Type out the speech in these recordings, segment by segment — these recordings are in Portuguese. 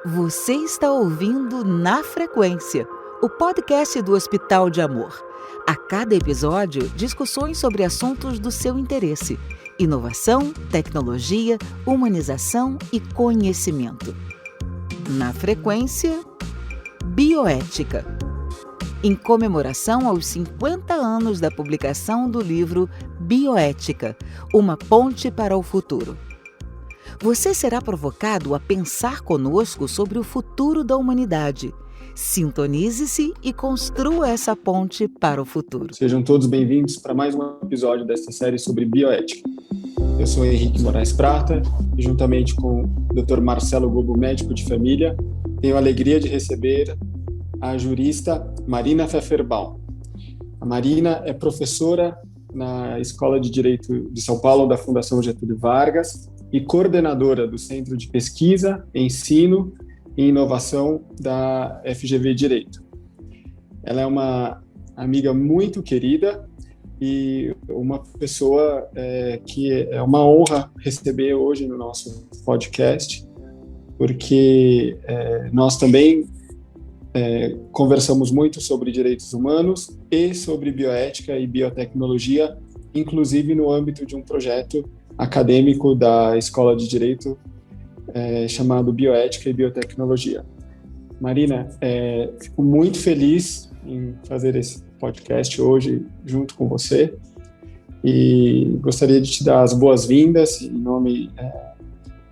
Você está ouvindo Na Frequência, o podcast do Hospital de Amor. A cada episódio, discussões sobre assuntos do seu interesse: inovação, tecnologia, humanização e conhecimento. Na Frequência, Bioética. Em comemoração aos 50 anos da publicação do livro Bioética, uma ponte para o futuro. Você será provocado a pensar conosco sobre o futuro da humanidade. Sintonize-se e construa essa ponte para o futuro. Sejam todos bem-vindos para mais um episódio desta série sobre bioética. Eu sou Henrique Moraes Prata e, juntamente com o Dr. Marcelo Gobo, médico de família, tenho a alegria de receber a jurista Marina Pfefferbaum. A Marina é professora na Escola de Direito de São Paulo da Fundação Getúlio Vargas e coordenadora do Centro de Pesquisa, Ensino e Inovação da FGV Direito. Ela é uma amiga muito querida e uma pessoa que é uma honra receber hoje no nosso podcast, porque nós também conversamos muito sobre direitos humanos e sobre bioética e biotecnologia, inclusive no âmbito de um projeto acadêmico da Escola de Direito chamado Bioética e Biotecnologia. Marina, fico muito feliz em fazer esse podcast hoje junto com você e gostaria de te dar as boas-vindas em nome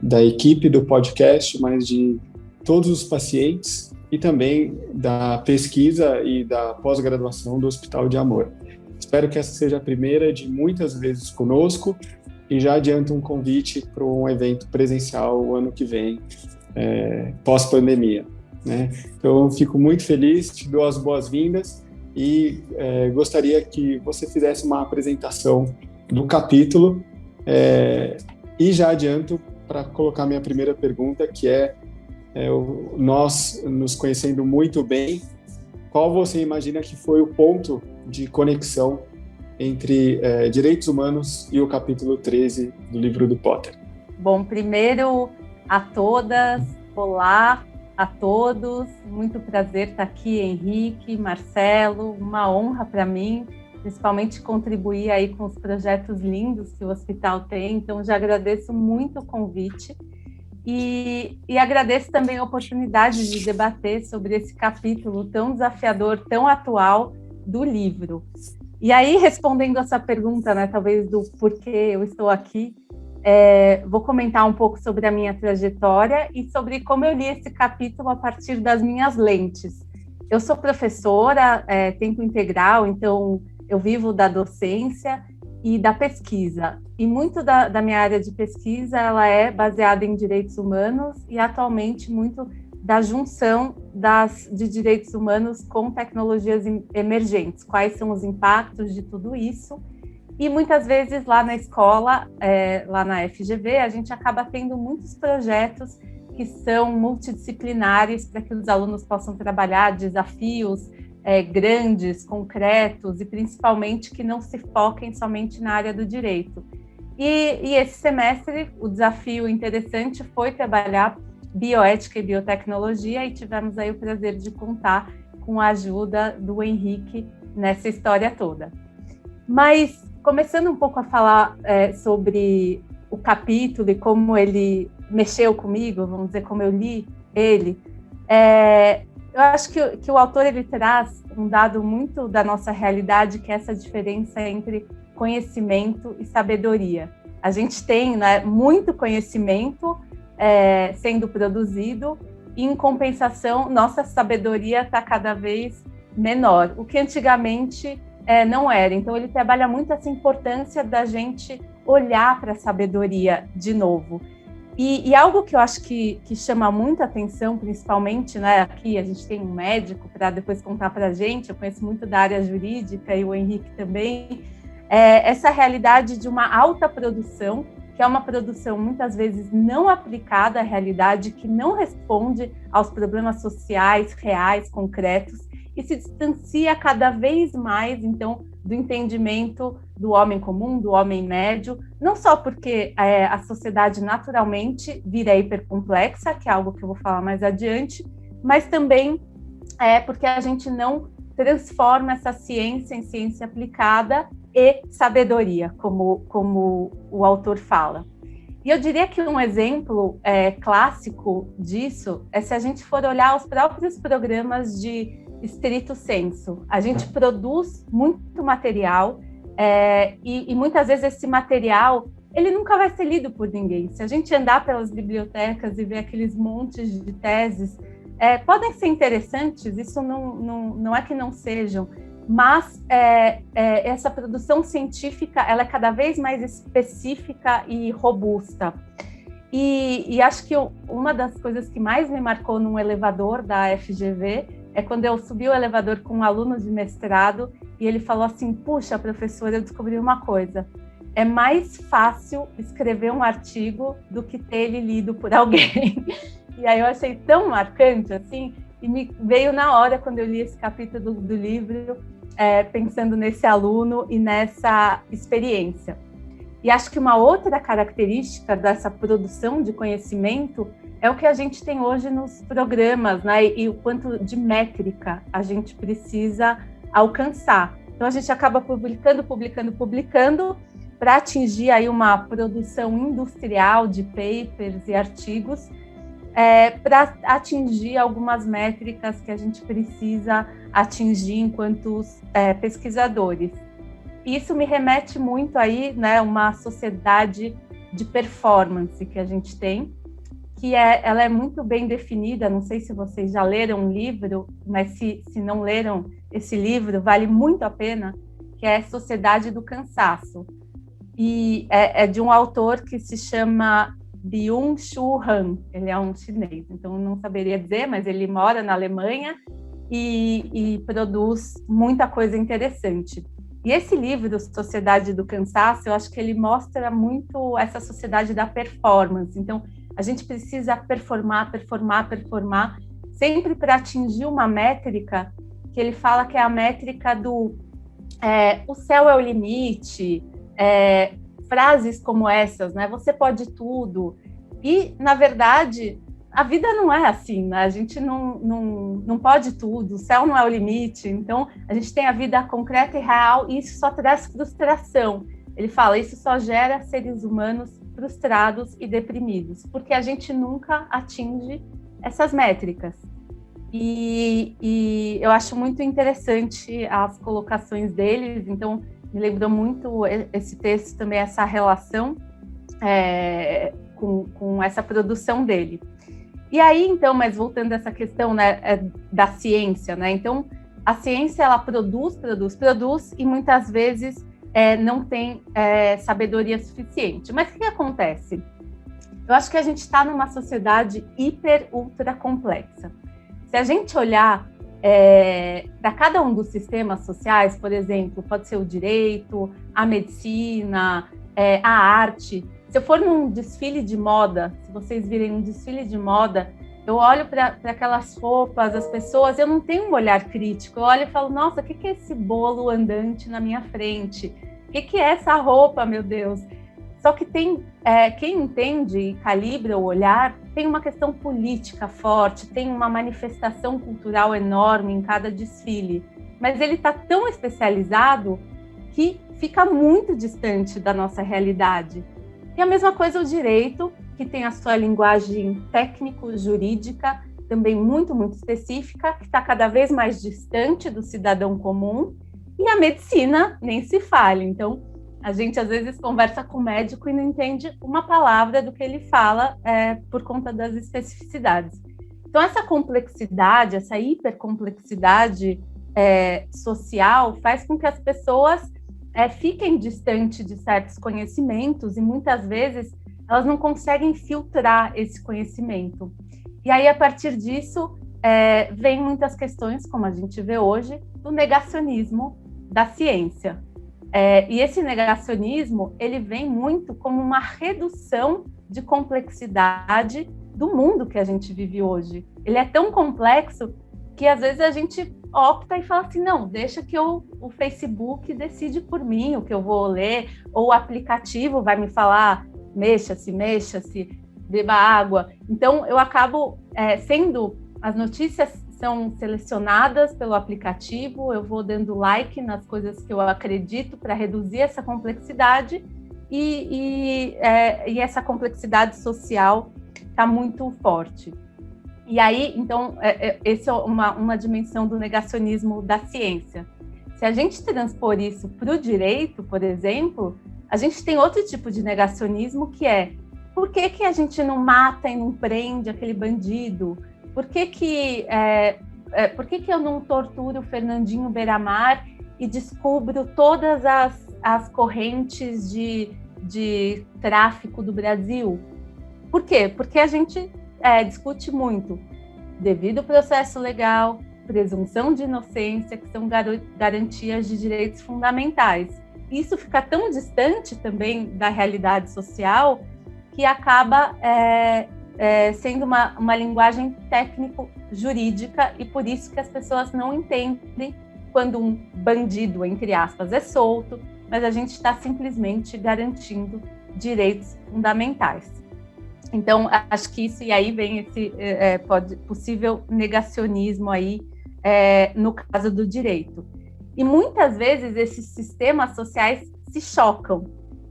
da equipe do podcast, mas de todos os pacientes e também da pesquisa e da pós-graduação do Hospital de Amor. Espero que essa seja a primeira de muitas vezes conosco e já adianto um convite para um evento presencial o ano que vem, pós-pandemia, né? Então, eu fico muito feliz, te dou as boas-vindas e gostaria que você fizesse uma apresentação do capítulo e já adianto para colocar minha primeira pergunta, que nós nos conhecendo muito bem, qual você imagina que foi o ponto de conexão entre direitos humanos e o capítulo 13 do livro do Potter? Bom, primeiro a todas, olá a todos, muito prazer estar aqui, Henrique, Marcelo, uma honra para mim, principalmente contribuir aí com os projetos lindos que o hospital tem, então já agradeço muito o convite e agradeço também a oportunidade de debater sobre esse capítulo tão desafiador, tão atual do livro. E aí, respondendo essa pergunta, né, talvez do porquê eu estou aqui, vou comentar um pouco sobre a minha trajetória e sobre como eu li esse capítulo a partir das minhas lentes. Eu sou professora, tempo integral, então eu vivo da docência e da pesquisa. E muito da minha área de pesquisa ela é baseada em direitos humanos e atualmente muito da junção de direitos humanos com tecnologias emergentes, quais são os impactos de tudo isso. E muitas vezes lá na escola, lá na FGV, a gente acaba tendo muitos projetos que são multidisciplinares para que os alunos possam trabalhar desafios grandes, concretos e principalmente que não se foquem somente na área do direito. E esse semestre, o desafio interessante foi trabalhar bioética e biotecnologia e tivemos aí o prazer de contar com a ajuda do Henrique nessa história toda. Mas, começando um pouco a falar sobre o capítulo e como ele mexeu comigo, vamos dizer, como eu li ele, eu acho que o autor ele traz um dado muito da nossa realidade, que é essa diferença entre conhecimento e sabedoria. A gente tem, né, muito conhecimento sendo produzido, e em compensação, nossa sabedoria está cada vez menor, o que antigamente não era. Então, ele trabalha muito essa importância da gente olhar para a sabedoria de novo. E algo que eu acho que chama muita atenção, principalmente, né, aqui a gente tem um médico para depois contar para a gente, eu conheço muito da área jurídica e o Henrique também, essa realidade de uma alta produção, que é uma produção muitas vezes não aplicada à realidade, que não responde aos problemas sociais, reais, concretos, e se distancia cada vez mais, então, do entendimento do homem comum, do homem médio, não só porque a sociedade naturalmente vira hipercomplexa, que é algo que eu vou falar mais adiante, mas também porque a gente não transforma essa ciência em ciência aplicada e sabedoria, como o autor fala. E eu diria que um exemplo clássico disso é se a gente for olhar os próprios programas de estrito sensu. A gente produz muito material e muitas vezes esse material ele nunca vai ser lido por ninguém. Se a gente andar pelas bibliotecas e ver aqueles montes de teses, podem ser interessantes, isso não é que não sejam, mas essa produção científica ela é cada vez mais específica e robusta. E acho que uma das coisas que mais me marcou num elevador da FGV é quando eu subi o elevador com um aluno de mestrado e ele falou assim: puxa, professora, eu descobri uma coisa. É mais fácil escrever um artigo do que ter ele lido por alguém. E aí eu achei tão marcante, assim, e me veio na hora, quando eu li esse capítulo do livro, pensando nesse aluno e nessa experiência. E acho que uma outra característica dessa produção de conhecimento é o que a gente tem hoje nos programas, né? E o quanto de métrica a gente precisa alcançar. Então, a gente acaba publicando para atingir aí uma produção industrial de papers e artigos, para atingir algumas métricas que a gente precisa atingir enquanto pesquisadores. Isso me remete muito aí, né, uma sociedade de performance que a gente tem, que ela é muito bem definida. Não sei se vocês já leram um livro, mas se não leram esse livro, vale muito a pena, que é Sociedade do Cansaço. E é de um autor que se chama Byung-Chul Han. Ele é um chinês, então eu não saberia dizer, mas ele mora na Alemanha e produz muita coisa interessante. E esse livro, Sociedade do Cansaço, eu acho que ele mostra muito essa sociedade da performance. Então, a gente precisa performar, sempre para atingir uma métrica que ele fala que é a métrica do o céu é o limite, frases como essas, né? Você pode tudo. E, na verdade, a vida não é assim, né? A gente não pode tudo, o céu não é o limite. Então, a gente tem a vida concreta e real e isso só traz frustração. Ele fala, isso só gera seres humanos frustrados e deprimidos, porque a gente nunca atinge essas métricas. E eu acho muito interessante as colocações deles, então me lembrou muito esse texto também, essa relação com essa produção dele. E aí, então, mas voltando a essa questão, né, da ciência, né? Então, a ciência, ela produz e muitas vezes não tem sabedoria suficiente. Mas o que acontece? Eu acho que a gente está numa sociedade ultra complexa. Se a gente olhar para cada um dos sistemas sociais, por exemplo, pode ser o direito, a medicina, a arte. Se eu for num desfile de moda, se vocês virem um desfile de moda, eu olho para aquelas roupas, as pessoas, eu não tenho um olhar crítico. Eu olho e falo, nossa, o que é esse bolo andante na minha frente? O que é essa roupa, meu Deus? Só que tem quem entende e calibra o olhar, tem uma questão política forte, tem uma manifestação cultural enorme em cada desfile. Mas ele está tão especializado que fica muito distante da nossa realidade. E a mesma coisa o direito, que tem a sua linguagem técnico-jurídica, também muito, muito específica, que está cada vez mais distante do cidadão comum, e a medicina nem se fale. Então, a gente às vezes conversa com o médico e não entende uma palavra do que ele fala por conta das especificidades. Então, essa complexidade, essa hipercomplexidade social faz com que as pessoas fiquem distantes de certos conhecimentos e muitas vezes elas não conseguem filtrar esse conhecimento. E aí, a partir disso, vem muitas questões, como a gente vê hoje, do negacionismo da ciência. E esse negacionismo, ele vem muito como uma redução de complexidade do mundo que a gente vive hoje. Ele é tão complexo que às vezes a gente opta e fala assim, não, deixa que o Facebook decide por mim o que eu vou ler, ou o aplicativo vai me falar, mexa-se, beba água. Então, eu acabo as notícias são selecionadas pelo aplicativo, eu vou dando like nas coisas que eu acredito para reduzir essa complexidade e essa complexidade social está muito forte. E aí, então, essa é uma dimensão do negacionismo da ciência. Se a gente transpor isso para o direito, por exemplo, a gente tem outro tipo de negacionismo, que é: por que a gente não mata e não prende aquele bandido? Por que eu não torturo o Fernandinho Beiramar e descubro todas as correntes de tráfico do Brasil? Por quê? Porque a gente discute muito devido processo legal, presunção de inocência, que são garantias de direitos fundamentais. Isso fica tão distante também da realidade social que acaba sendo uma linguagem técnico-jurídica, e por isso que as pessoas não entendem quando um bandido, entre aspas, é solto, mas a gente está simplesmente garantindo direitos fundamentais. Então, acho que isso, e aí vem esse possível negacionismo aí, no caso do direito. E muitas vezes esses sistemas sociais se chocam.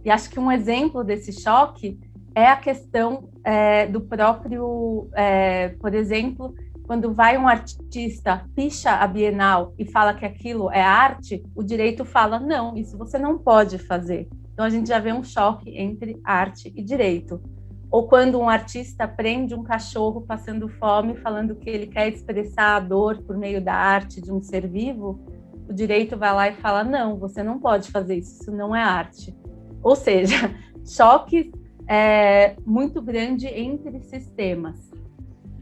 E acho que um exemplo desse choque é a questão do próprio, por exemplo, quando vai um artista, picha a Bienal e fala que aquilo é arte, o direito fala, não, isso você não pode fazer. Então, a gente já vê um choque entre arte e direito. Ou quando um artista prende um cachorro passando fome, falando que ele quer expressar a dor por meio da arte de um ser vivo, o direito vai lá e fala, não, você não pode fazer isso não é arte. Ou seja, choques muito grande entre sistemas.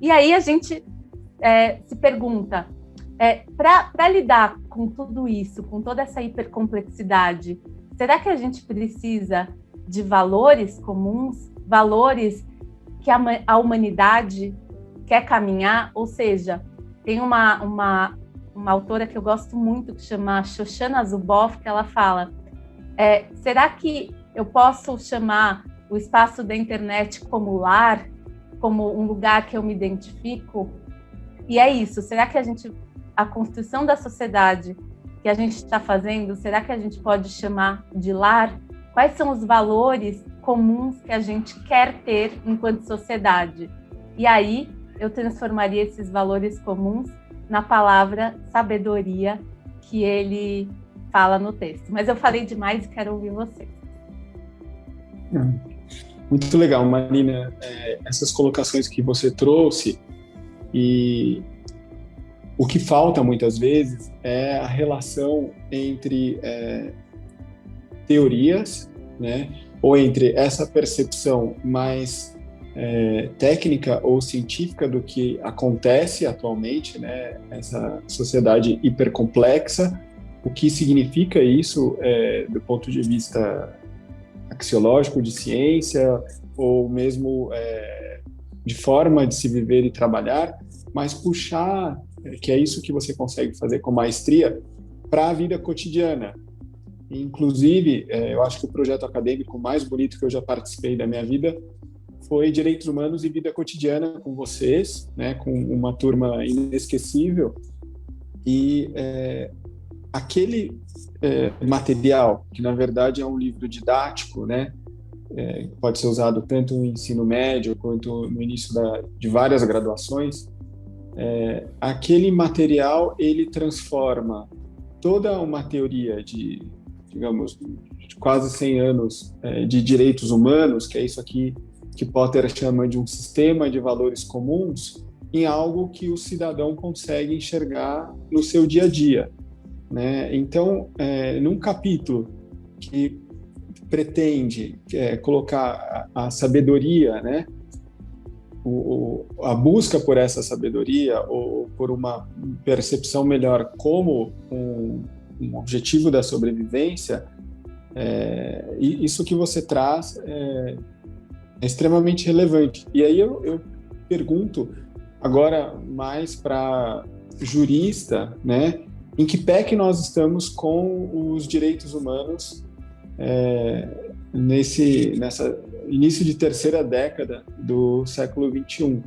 E aí a gente se pergunta, para lidar com tudo isso, com toda essa hipercomplexidade, será que a gente precisa de valores comuns, valores que a humanidade quer caminhar? Ou seja, tem uma autora que eu gosto muito, que chama Shoshana Zuboff, que ela fala, será que eu posso chamar o espaço da internet como lar, como um lugar que eu me identifico? E é isso, será que a construção da sociedade que a gente está fazendo, será que a gente pode chamar de lar? Quais são os valores comuns que a gente quer ter enquanto sociedade? E aí eu transformaria esses valores comuns na palavra sabedoria que ele fala no texto. Mas eu falei demais e quero ouvir vocês. Muito legal, Marina, essas colocações que você trouxe, e o que falta muitas vezes é a relação entre teorias, né, ou entre essa percepção mais técnica ou científica do que acontece atualmente, né, essa sociedade hipercomplexa, o que significa isso do ponto de vista axiológico, de ciência, ou mesmo de forma de se viver e trabalhar, mas puxar, que é isso que você consegue fazer com maestria, para a vida cotidiana. Inclusive, eu acho que o projeto acadêmico mais bonito que eu já participei da minha vida foi Direitos Humanos e Vida Cotidiana com vocês, né, com uma turma inesquecível, e aquele material, que na verdade é um livro didático, né, pode ser usado tanto no ensino médio quanto no início de várias graduações, aquele material ele transforma toda uma teoria de, digamos, de quase 100 anos de direitos humanos, que é isso aqui que Potter chama de um sistema de valores comuns, em algo que o cidadão consegue enxergar no seu dia a dia, né? Então, num capítulo que pretende colocar a sabedoria, né, a busca por essa sabedoria ou por uma percepção melhor como um objetivo da sobrevivência, isso que você traz é extremamente relevante. E aí eu pergunto agora mais para jurista, né, em que pé que nós estamos com os direitos humanos nessa início de terceira década do século XXI.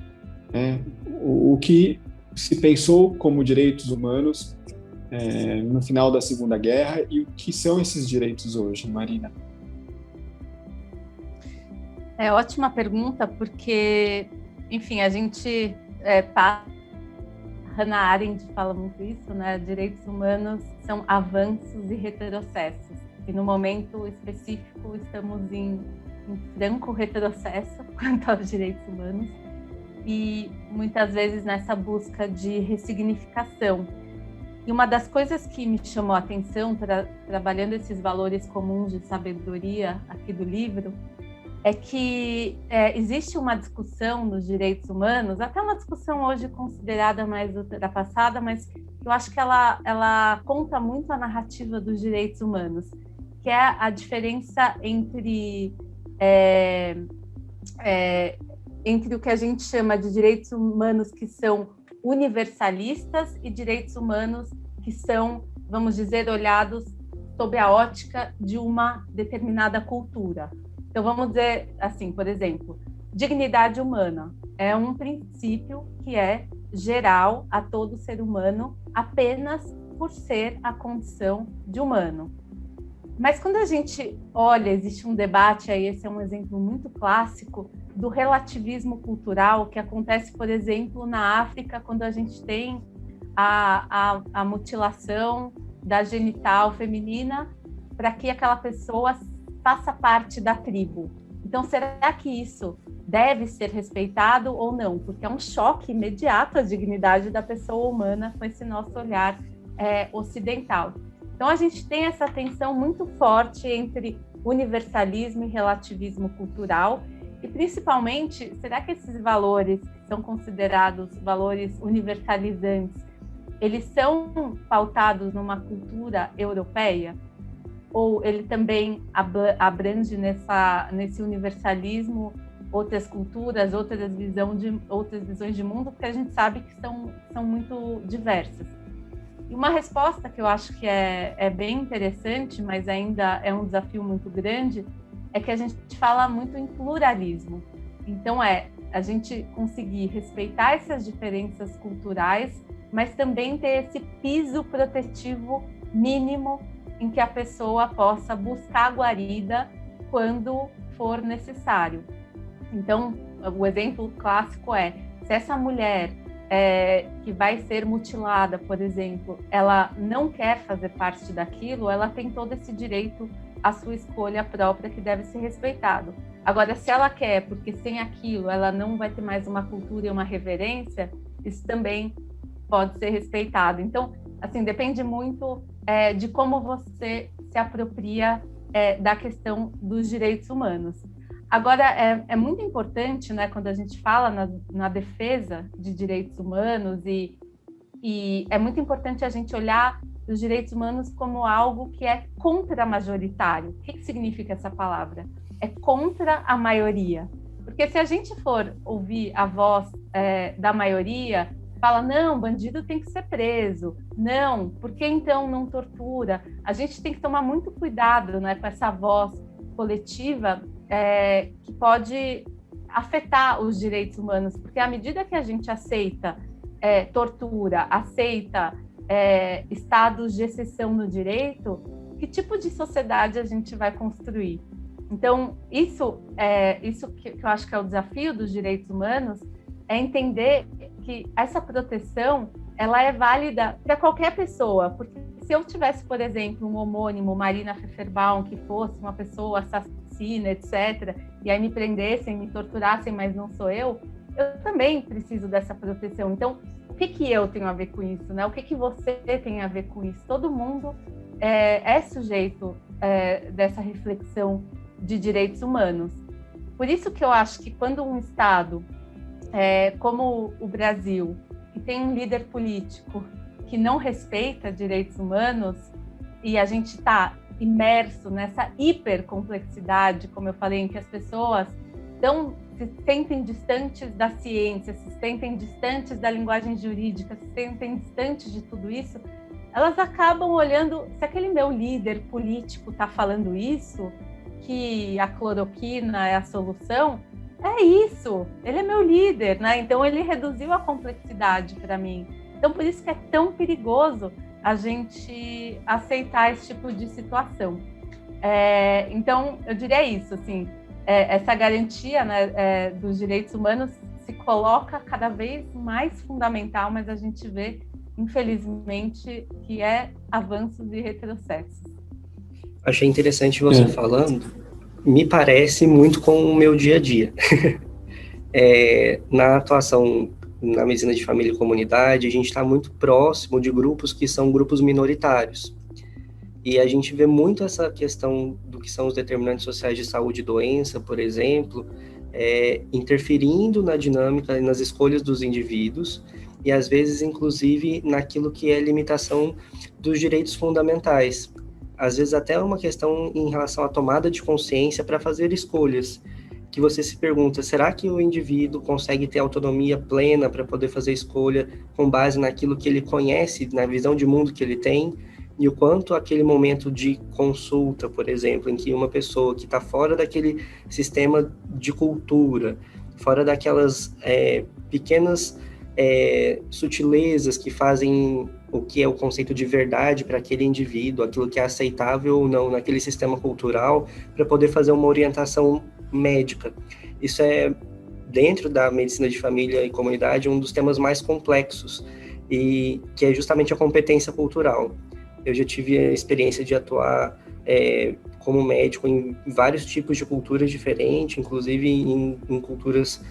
Né? O que se pensou como direitos humanos no final da Segunda Guerra e o que são esses direitos hoje, Marina? Ótima pergunta, porque, enfim, a gente Hannah Arendt fala muito isso, né? Direitos humanos são avanços e retrocessos. E no momento específico estamos em franco retrocesso quanto aos direitos humanos e muitas vezes nessa busca de ressignificação. E uma das coisas que me chamou a atenção, trabalhando esses valores comuns de sabedoria aqui do livro, é que existe uma discussão nos direitos humanos, até uma discussão hoje considerada mais ultrapassada, mas eu acho que ela conta muito a narrativa dos direitos humanos, que é a diferença entre o que a gente chama de direitos humanos que são universalistas e direitos humanos que são, vamos dizer, olhados sob a ótica de uma determinada cultura. Então, vamos dizer assim, por exemplo, dignidade humana é um princípio que é geral a todo ser humano apenas por ser a condição de humano. Mas quando a gente olha, existe um debate, aí esse é um exemplo muito clássico, do relativismo cultural que acontece, por exemplo, na África, quando a gente tem a mutilação da genital feminina para que aquela pessoa faça parte da tribo. Então, será que isso deve ser respeitado ou não? Porque é um choque imediato à dignidade da pessoa humana com esse nosso olhar ocidental. Então, a gente tem essa tensão muito forte entre universalismo e relativismo cultural, e principalmente, será que esses valores que são considerados valores universalizantes, eles são pautados numa cultura europeia? Ou ele também abrange nesse universalismo outras culturas, outras visões de mundo, porque a gente sabe que são muito diversas. E uma resposta que eu acho que é bem interessante, mas ainda é um desafio muito grande, é que a gente fala muito em pluralismo. Então, a gente conseguir respeitar essas diferenças culturais, mas também ter esse piso protetivo mínimo em que a pessoa possa buscar a guarida quando for necessário. Então, o exemplo clássico se essa mulher que vai ser mutilada, por exemplo, ela não quer fazer parte daquilo, ela tem todo esse direito à sua escolha própria que deve ser respeitado. Agora, se ela quer, porque sem aquilo ela não vai ter mais uma cultura e uma reverência, isso também pode ser respeitado. Então, assim, depende muito de como você se apropria da questão dos direitos humanos. Agora, é muito importante, né, quando a gente fala na defesa de direitos humanos, e é muito importante a gente olhar os direitos humanos como algo que é contra-majoritário. O que significa essa palavra? É contra a maioria. Porque se a gente for ouvir a voz da maioria, fala, não, bandido tem que ser preso. Não, por que então não tortura? A gente tem que tomar muito cuidado, né, com essa voz coletiva que pode afetar os direitos humanos, porque à medida que a gente aceita tortura, aceita estados de exceção no direito, que tipo de sociedade a gente vai construir? Então, isso que eu acho que é o desafio dos direitos humanos, é entender que essa proteção ela é válida para qualquer pessoa, porque se eu tivesse, por exemplo, um homônimo, Marina Pfefferbaum, que fosse uma pessoa assassina, etc., e aí me prendessem, me torturassem, mas não sou eu também preciso dessa proteção. Então, o que eu tenho a ver com isso, né? O que você tem a ver com isso? Todo mundo é sujeito dessa reflexão de direitos humanos. Por isso que eu acho que quando um Estado, como o Brasil, que tem um líder político que não respeita direitos humanos, e a gente está imerso nessa hipercomplexidade, como eu falei, em que as pessoas estão se sentem distantes da ciência, se sentem distantes da linguagem jurídica, se sentem distantes de tudo isso, elas acabam olhando, se aquele meu líder político está falando isso, que a cloroquina é a solução, é isso, ele é meu líder, né? Então ele reduziu a complexidade para mim. Então por isso que é tão perigoso a gente aceitar esse tipo de situação. Então eu diria isso, assim, essa garantia, né, dos direitos humanos se coloca cada vez mais fundamental, mas a gente vê, infelizmente, que é avanços e retrocessos. Achei interessante você falando, me parece muito com o meu dia a dia. Na atuação na medicina de família e comunidade, a gente está muito próximo de grupos que são grupos minoritários. E a gente vê muito essa questão do que são os determinantes sociais de saúde e doença, por exemplo, interferindo na dinâmica e nas escolhas dos indivíduos, e às vezes, inclusive, naquilo que é limitação dos direitos fundamentais. Às vezes até uma questão em relação à tomada de consciência para fazer escolhas, que você se pergunta, será que o indivíduo consegue ter autonomia plena para poder fazer escolha com base naquilo que ele conhece, na visão de mundo que ele tem, e o quanto aquele momento de consulta, por exemplo, em que uma pessoa que está fora daquele sistema de cultura, fora daquelas pequenas sutilezas que fazem o que é o conceito de verdade para aquele indivíduo, aquilo que é aceitável ou não naquele sistema cultural, para poder fazer uma orientação médica. Isso é, dentro da medicina de família e comunidade, um dos temas mais complexos, e que é justamente a competência cultural. Eu já tive a experiência de atuar como médico em vários tipos de culturas diferentes, inclusive em culturas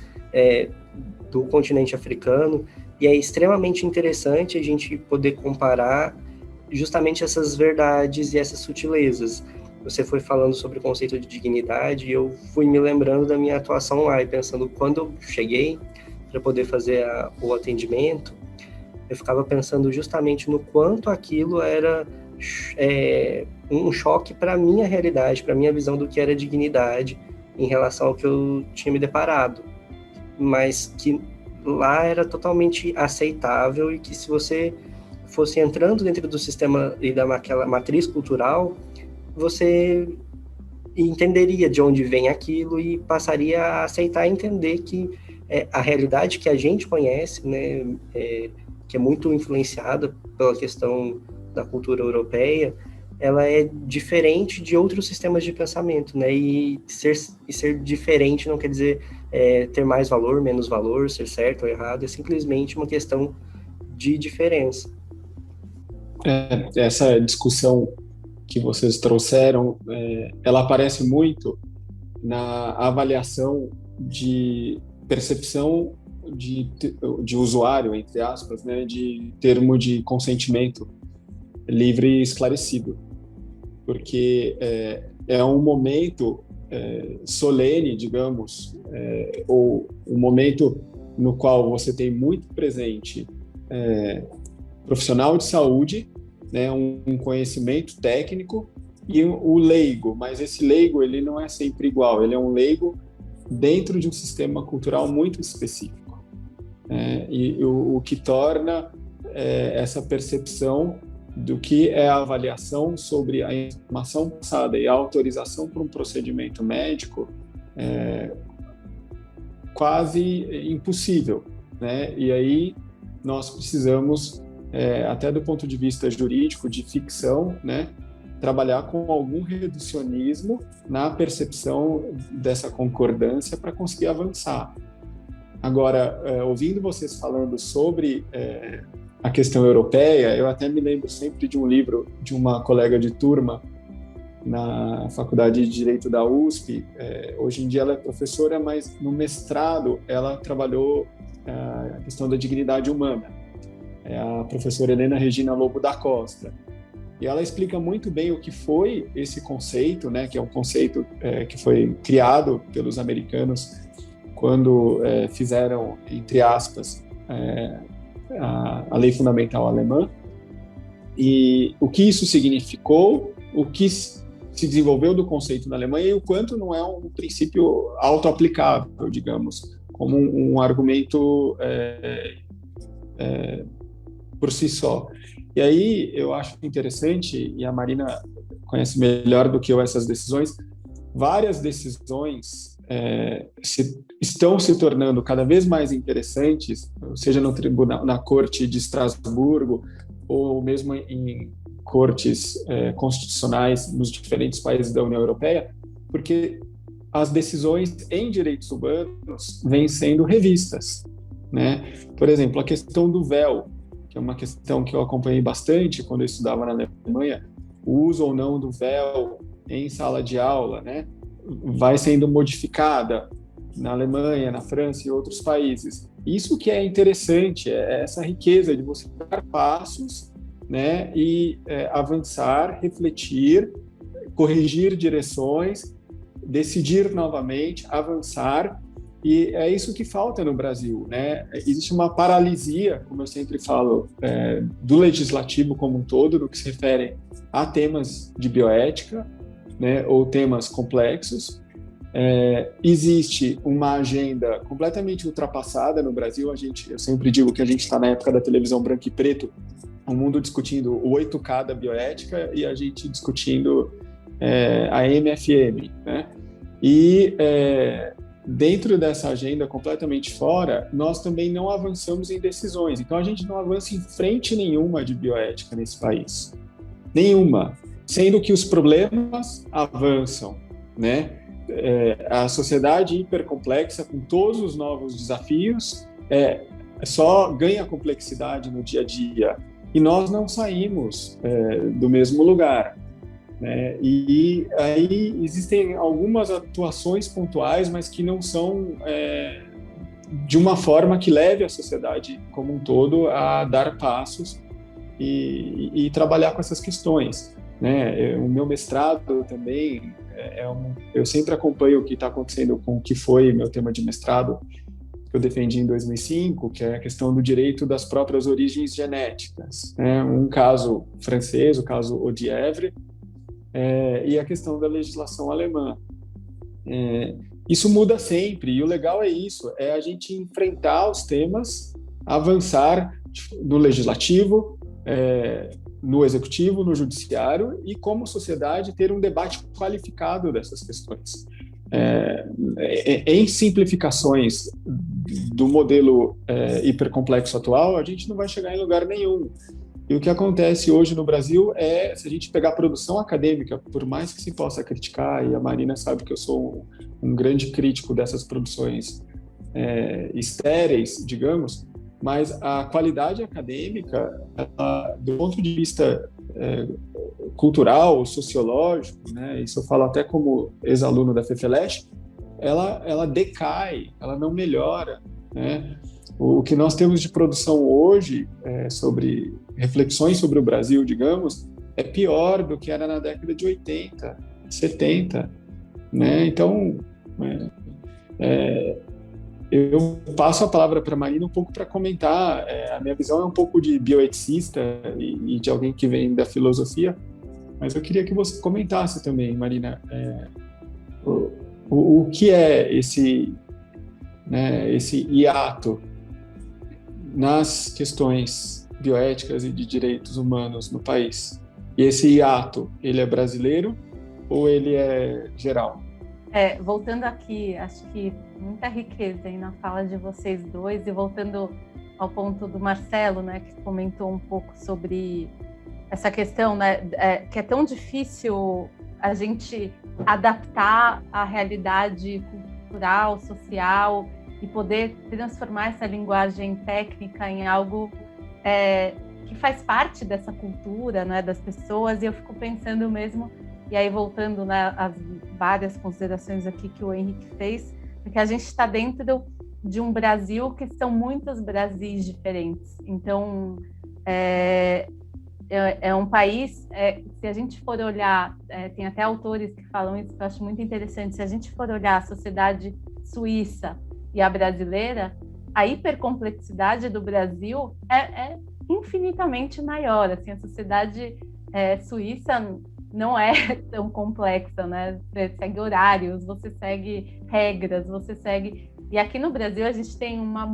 do continente africano, e é extremamente interessante a gente poder comparar justamente essas verdades e essas sutilezas. Você foi falando sobre o conceito de dignidade, e eu fui me lembrando da minha atuação lá, e pensando, quando eu cheguei para poder fazer o atendimento, eu ficava pensando justamente no quanto aquilo era um choque para a minha realidade, para a minha visão do que era dignidade em relação ao que eu tinha me deparado. Mas que lá era totalmente aceitável, e que se você fosse entrando dentro do sistema e daquela matriz cultural, você entenderia de onde vem aquilo e passaria a aceitar e entender que a realidade que a gente conhece, né, que é muito influenciada pela questão da cultura europeia, ela é diferente de outros sistemas de pensamento, né? E ser diferente não quer dizer ter mais valor, menos valor, ser certo ou errado, é simplesmente uma questão de diferença. Essa discussão que vocês trouxeram, ela aparece muito na avaliação de percepção de usuário, entre aspas, né, de termo de consentimento livre e esclarecido, porque é um momento solene, digamos, ou um momento no qual você tem muito presente profissional de saúde, né, um conhecimento técnico, e o leigo, mas esse leigo ele não é sempre igual, ele é um leigo dentro de um sistema cultural muito específico, e o que torna essa percepção do que é a avaliação sobre a informação passada e a autorização para um procedimento médico quase impossível, né? E aí nós precisamos, até do ponto de vista jurídico, de ficção, né, trabalhar com algum reducionismo na percepção dessa concordância para conseguir avançar. Agora, ouvindo vocês falando sobre a questão europeia, eu até me lembro sempre de um livro de uma colega de turma na Faculdade de Direito da USP. Hoje em dia ela é professora, mas no mestrado ela trabalhou a questão da dignidade humana. É a professora Helena Regina Lobo da Costa. E ela explica muito bem o que foi esse conceito, né, que é um conceito que foi criado pelos americanos quando fizeram, entre aspas, a lei fundamental alemã, e o que isso significou, o que se desenvolveu do conceito na Alemanha e o quanto não é um princípio auto-aplicável, digamos, como um argumento por si só. E aí eu acho interessante, e a Marina conhece melhor do que eu essas decisões, várias decisões estão se tornando cada vez mais interessantes, seja no tribunal, na Corte de Estrasburgo, ou mesmo em cortes constitucionais nos diferentes países da União Europeia, porque as decisões em direitos humanos vêm sendo revistas, né? Por exemplo, a questão do véu, que é uma questão que eu acompanhei bastante quando eu estudava na Alemanha, o uso ou não do véu em sala de aula, né? Vai sendo modificada na Alemanha, na França e outros países. Isso que é interessante, é essa riqueza de você dar passos, né, e avançar, refletir, corrigir direções, decidir novamente, avançar, e é isso que falta no Brasil, né? Existe uma paralisia, como eu sempre falo, do legislativo como um todo, no que se refere a temas de bioética, né, ou temas complexos. Existe uma agenda completamente ultrapassada no Brasil. Eu sempre digo que a gente está na época da televisão branco e preto, o mundo discutindo o 8K da bioética e a gente discutindo a MFM, né? E dentro dessa agenda completamente fora, nós também não avançamos em decisões. Então a gente não avança em frente nenhuma de bioética nesse país. Nenhuma. Sendo que os problemas avançam, né? A sociedade hipercomplexa, com todos os novos desafios, só ganha complexidade no dia a dia. E nós não saímos do mesmo lugar, né? E aí existem algumas atuações pontuais, mas que não são de uma forma que leve a sociedade como um todo a dar passos e trabalhar com essas questões, né? O meu mestrado também eu sempre acompanho o que está acontecendo com o que foi meu tema de mestrado, que eu defendi em 2005, que é a questão do direito das próprias origens genéticas, né? Um caso francês, o caso Odievre, e a questão da legislação alemã. Isso muda sempre, e o legal é isso, é a gente enfrentar os temas, avançar no legislativo, no executivo, no judiciário, e como sociedade ter um debate qualificado dessas questões. Em simplificações do modelo hipercomplexo atual, a gente não vai chegar em lugar nenhum. E o que acontece hoje no Brasil se a gente pegar a produção acadêmica, por mais que se possa criticar, e a Marina sabe que eu sou um grande crítico dessas produções estéreis, digamos, mas a qualidade acadêmica, do ponto de vista cultural, sociológico, né, isso eu falo até como ex-aluno da FEFELESH, ela decai, ela não melhora, né? O que nós temos de produção hoje, sobre reflexões sobre o Brasil, digamos, é pior do que era na década de 80, 70, né? Então, eu passo a palavra para a Marina um pouco para comentar. A minha visão é um pouco de bioeticista e de alguém que vem da filosofia, mas eu queria que você comentasse também, Marina, o que é esse hiato nas questões bioéticas e de direitos humanos no país. E esse hiato, ele é brasileiro ou ele é geral? Voltando aqui, acho que muita riqueza aí na fala de vocês dois, e voltando ao ponto do Marcelo, né, que comentou um pouco sobre essa questão, né, que é tão difícil a gente adaptar a realidade cultural, social, e poder transformar essa linguagem técnica em algo que faz parte dessa cultura, né, das pessoas. E eu fico pensando mesmo, e aí voltando, né, às várias considerações aqui que o Henrique fez, porque a gente está dentro de um Brasil que são muitos Brasis diferentes. Então, é um país, se a gente for olhar, tem até autores que falam isso, que eu acho muito interessante, se a gente for olhar a sociedade suíça e a brasileira, a hipercomplexidade do Brasil é infinitamente maior. Assim, a sociedade suíça não é tão complexa, né? Você segue horários, você segue regras, você segue... E aqui no Brasil a gente tem uma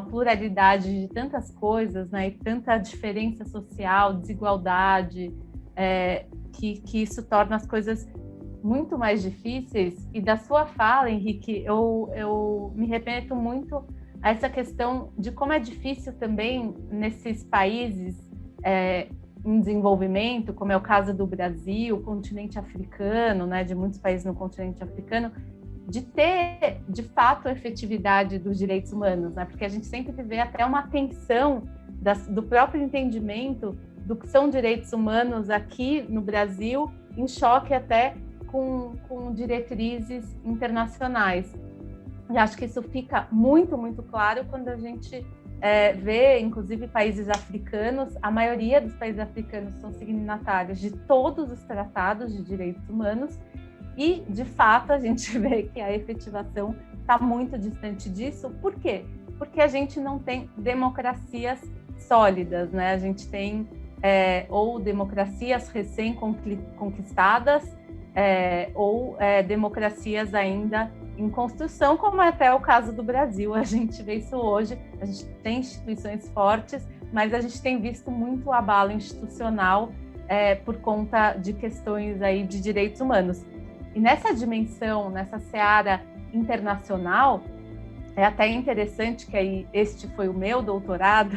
pluralidade de tantas coisas, né? E tanta diferença social, desigualdade, que isso torna as coisas muito mais difíceis. E da sua fala, Henrique, eu me remeto muito a essa questão de como é difícil também nesses países em desenvolvimento, como é o caso do Brasil, o continente africano, né, de muitos países no continente africano, de ter, de fato, a efetividade dos direitos humanos, né? Porque a gente sempre vê até uma tensão do próprio entendimento do que são direitos humanos aqui no Brasil, em choque até com diretrizes internacionais. E acho que isso fica muito, muito claro quando a gente vê, inclusive, países africanos. A maioria dos países africanos são signatários de todos os tratados de direitos humanos e, de fato, a gente vê que a efetivação está muito distante disso. Por quê? Porque a gente não tem democracias sólidas, né? A gente tem ou democracias recém-conquistadas ou democracias ainda em construção, como é até o caso do Brasil. A gente vê isso hoje, a gente tem instituições fortes, mas a gente tem visto muito abalo institucional por conta de questões aí de direitos humanos. E nessa dimensão, nessa seara internacional, é até interessante que aí este foi o meu doutorado,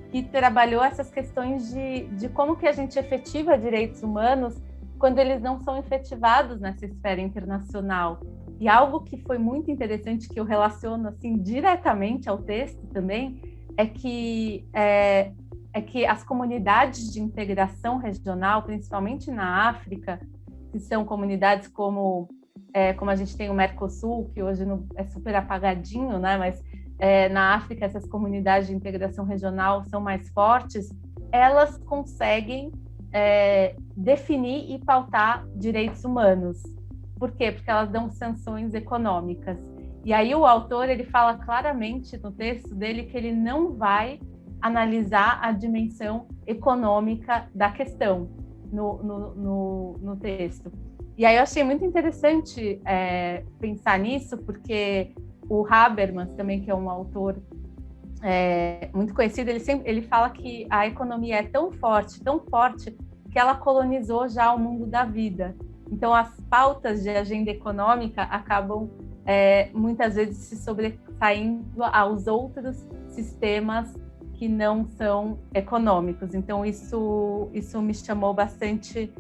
que trabalhou essas questões de como que a gente efetiva direitos humanos quando eles não são efetivados nessa esfera internacional. E algo que foi muito interessante, que eu relaciono assim diretamente ao texto também, é que as comunidades de integração regional, principalmente na África, que são comunidades como a gente tem o Mercosul, que hoje é super apagadinho, né? Mas na África essas comunidades de integração regional são mais fortes, elas conseguem definir e pautar direitos humanos. Por quê? Porque elas dão sanções econômicas. E aí o autor ele fala claramente no texto dele que ele não vai analisar a dimensão econômica da questão no texto. E aí eu achei muito interessante pensar nisso, porque o Habermas, também, que é um autor muito conhecido, ele fala que a economia é tão forte, que ela colonizou já o mundo da vida. Então, as pautas de agenda econômica acabam, muitas vezes, se sobressaindo aos outros sistemas que não são econômicos. Então, isso me chamou bastante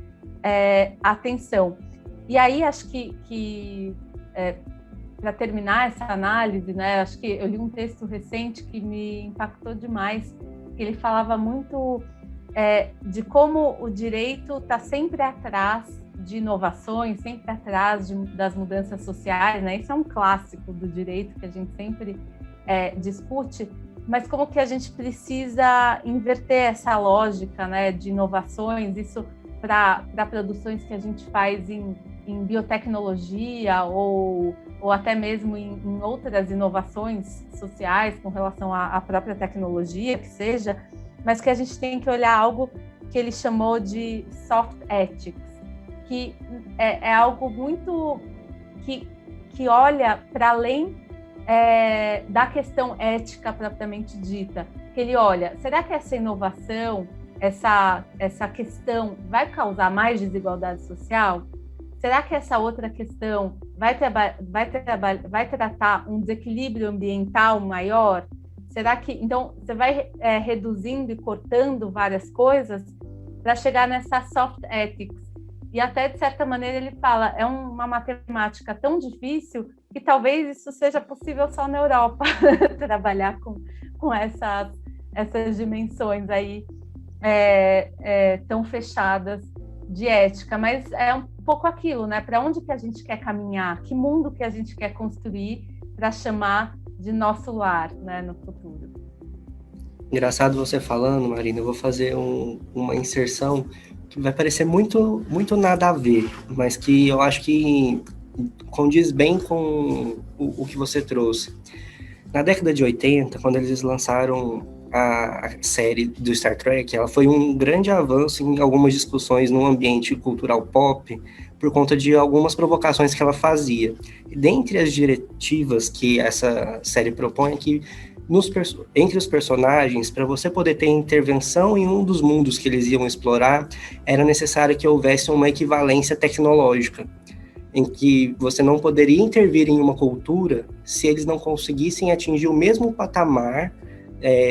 atenção. E aí, acho que para terminar essa análise, né, acho que eu li um texto recente que me impactou demais, que ele falava muito de como o direito está sempre atrás de inovações, sempre atrás das mudanças sociais, né? Isso é um clássico do direito que a gente sempre discute, mas como que a gente precisa inverter essa lógica, né, de inovações, isso para produções que a gente faz em biotecnologia ou até mesmo em outras inovações sociais com relação à própria tecnologia, que seja, mas que a gente tem que olhar algo que ele chamou de soft ethics, que é algo muito que olha para além da questão ética propriamente dita, que ele olha, será que essa inovação, essa questão vai causar mais desigualdade social? Será que essa outra questão vai tratar um desequilíbrio ambiental maior? Será que, então, você vai reduzindo e cortando várias coisas para chegar nessa soft ethics? E até, de certa maneira, ele fala, é uma matemática tão difícil que talvez isso seja possível só na Europa, trabalhar com essas dimensões aí tão fechadas de ética. Mas é um pouco aquilo, né? Para onde que a gente quer caminhar? Que mundo que a gente quer construir para chamar de nosso lar, né, no futuro? Engraçado você falando, Marina, eu vou fazer uma inserção que vai parecer muito, muito nada a ver, mas que eu acho que condiz bem com o que você trouxe. Na década de 80, quando eles lançaram a série do Star Trek, ela foi um grande avanço em algumas discussões no ambiente cultural pop, por conta de algumas provocações que ela fazia. E dentre as diretivas que essa série propõe é que, entre os personagens, para você poder ter intervenção em um dos mundos que eles iam explorar, era necessário que houvesse uma equivalência tecnológica, em que você não poderia intervir em uma cultura se eles não conseguissem atingir o mesmo patamar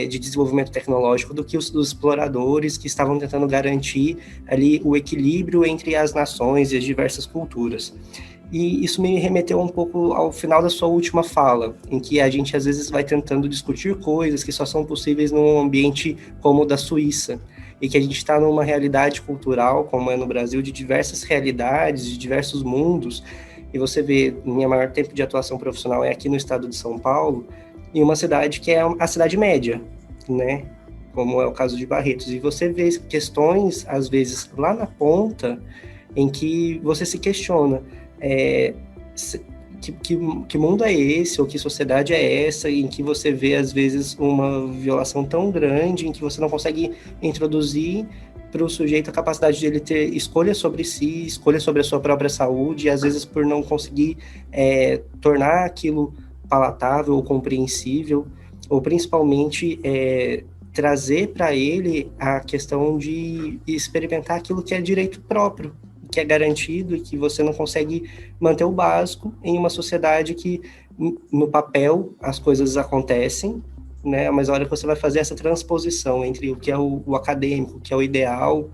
de desenvolvimento tecnológico do que os exploradores que estavam tentando garantir ali o equilíbrio entre as nações e as diversas culturas. E isso me remeteu um pouco ao final da sua última fala, em que a gente às vezes vai tentando discutir coisas que só são possíveis num ambiente como o da Suíça, e que a gente está numa realidade cultural, como é no Brasil, de diversas realidades, de diversos mundos, e você vê, minha maior tempo de atuação profissional é aqui no estado de São Paulo, em uma cidade que é a cidade média, né, como é o caso de Barretos, e você vê questões, às vezes, lá na ponta, em que você se questiona, que mundo é esse, ou que sociedade é essa, em que você vê, às vezes, uma violação tão grande, em que você não consegue introduzir para o sujeito a capacidade de ele ter escolha sobre si, escolha sobre a sua própria saúde, e às vezes por não conseguir tornar aquilo palatável ou compreensível, ou principalmente trazer para ele a questão de experimentar aquilo que é direito próprio, que é garantido, e que você não consegue manter o básico em uma sociedade que, no papel, as coisas acontecem, né? Mas a hora que você vai fazer essa transposição entre o que é o acadêmico, o que é o ideal,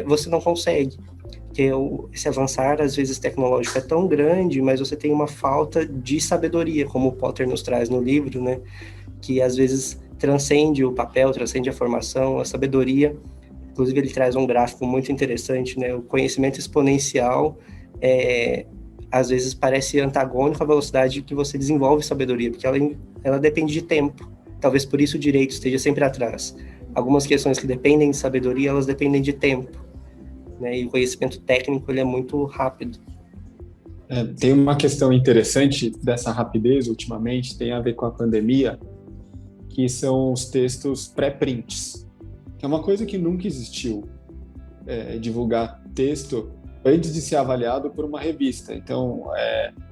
você não consegue. Porque esse avançar, às vezes, tecnológico é tão grande, mas você tem uma falta de sabedoria, como o Potter nos traz no livro, né? Que, às vezes, transcende o papel, transcende a formação, a sabedoria. Inclusive, ele traz um gráfico muito interessante, né? O conhecimento exponencial, às vezes, parece antagônico à velocidade que você desenvolve sabedoria, porque ela depende de tempo. Talvez por isso o direito esteja sempre atrás. Algumas questões que dependem de sabedoria, elas dependem de tempo, né? E o conhecimento técnico, ele é muito rápido. Tem uma questão interessante dessa rapidez, ultimamente, tem a ver com a pandemia, que são os textos pré-prints. É uma coisa que nunca existiu, divulgar texto antes de ser avaliado por uma revista. Então,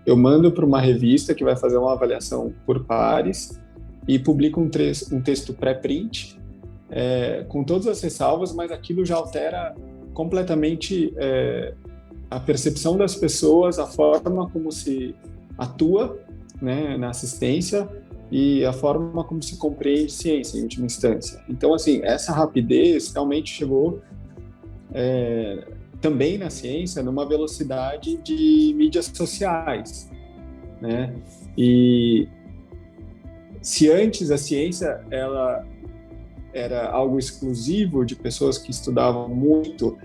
eu mando para uma revista que vai fazer uma avaliação por pares e publico um texto pré-print, com todas as ressalvas, mas aquilo já altera completamente a percepção das pessoas, a forma como se atua, né, na assistência, e a forma como se compreende ciência, em última instância. Então, assim, essa rapidez realmente chegou também na ciência numa velocidade de mídias sociais, né? E se antes a ciência ela era algo exclusivo de pessoas que estudavam muito